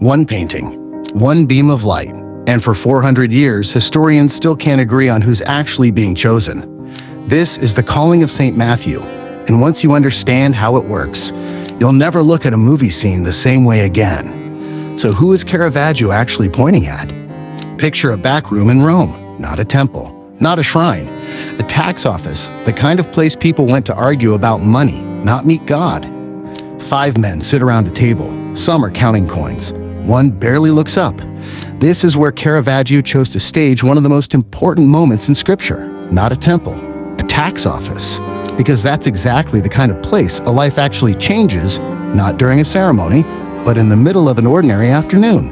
One painting, one beam of light, and for 400 years, historians still can't agree on who's actually being chosen. This is the calling of St. Matthew, and once you understand how it works, you'll never look at a movie scene the same way again. So who is Caravaggio actually pointing at? Picture a back room in Rome, not a temple, not a shrine, a tax office, the kind of place people went to argue about money, not meet God. 5 men sit around a table. Some are counting coins. One barely looks up. This is where Caravaggio chose to stage one of the most important moments in Scripture, not a temple, a tax office, because that's exactly the kind of place a life actually changes, not during a ceremony, but in the middle of an ordinary afternoon.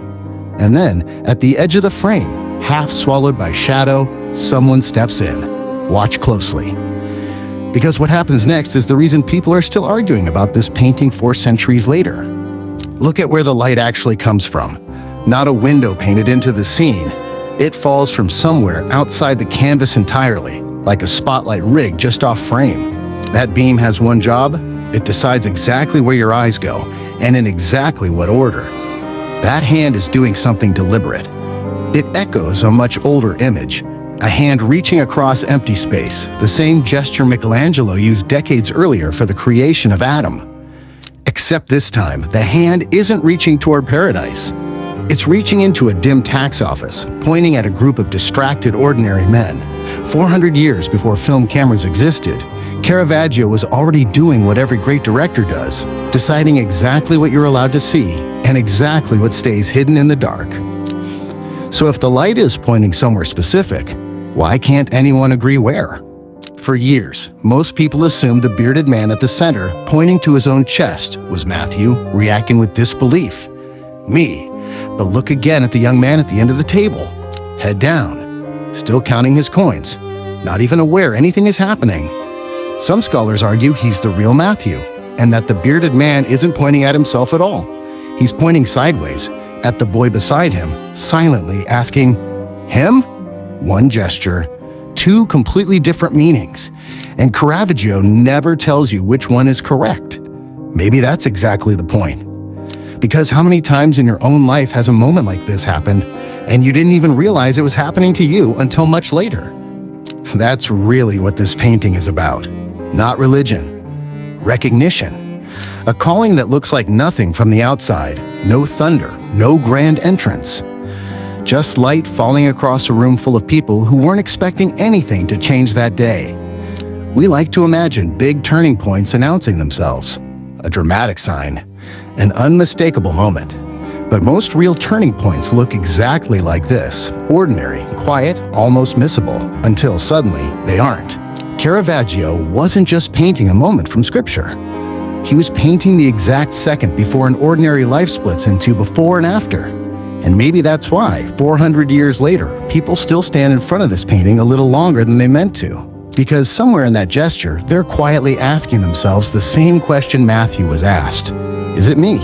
And then, at the edge of the frame, half swallowed by shadow, someone steps in. Watch closely. Because what happens next is the reason people are still arguing about this painting 4 centuries later. Look at where the light actually comes from. Not a window painted into the scene. It falls from somewhere outside the canvas entirely, like a spotlight rig just off frame. That beam has one job. It decides exactly where your eyes go, and in exactly what order. That hand is doing something deliberate. It echoes a much older image. A hand reaching across empty space, the same gesture Michelangelo used decades earlier for the creation of Adam. Except this time, the hand isn't reaching toward paradise. It's reaching into a dim tax office, pointing at a group of distracted ordinary men. 400 years before film cameras existed, Caravaggio was already doing what every great director does, deciding exactly what you're allowed to see and exactly what stays hidden in the dark. So if the light is pointing somewhere specific, why can't anyone agree where? For years, most people assumed the bearded man at the center, pointing to his own chest, was Matthew, reacting with disbelief. Me. But look again at the young man at the end of the table. Head down, still counting his coins, not even aware anything is happening. Some scholars argue he's the real Matthew, and that the bearded man isn't pointing at himself at all. He's pointing sideways, at the boy beside him, silently asking, "Him?" One gesture, 2 completely different meanings, and Caravaggio never tells you which one is correct. Maybe that's exactly the point. Because how many times in your own life has a moment like this happened, and you didn't even realize it was happening to you until much later? That's really what this painting is about. Not religion. Recognition. A calling that looks like nothing from the outside. No thunder, no grand entrance. Just light falling across a room full of people who weren't expecting anything to change that day. We like to imagine big turning points announcing themselves. A dramatic sign. An unmistakable moment. But most real turning points look exactly like this. Ordinary, quiet, almost missable. Until suddenly, they aren't. Caravaggio wasn't just painting a moment from Scripture. He was painting the exact second before an ordinary life splits into before and after. And maybe that's why, 400 years later, people still stand in front of this painting a little longer than they meant to. Because somewhere in that gesture, they're quietly asking themselves the same question Matthew was asked. Is it me?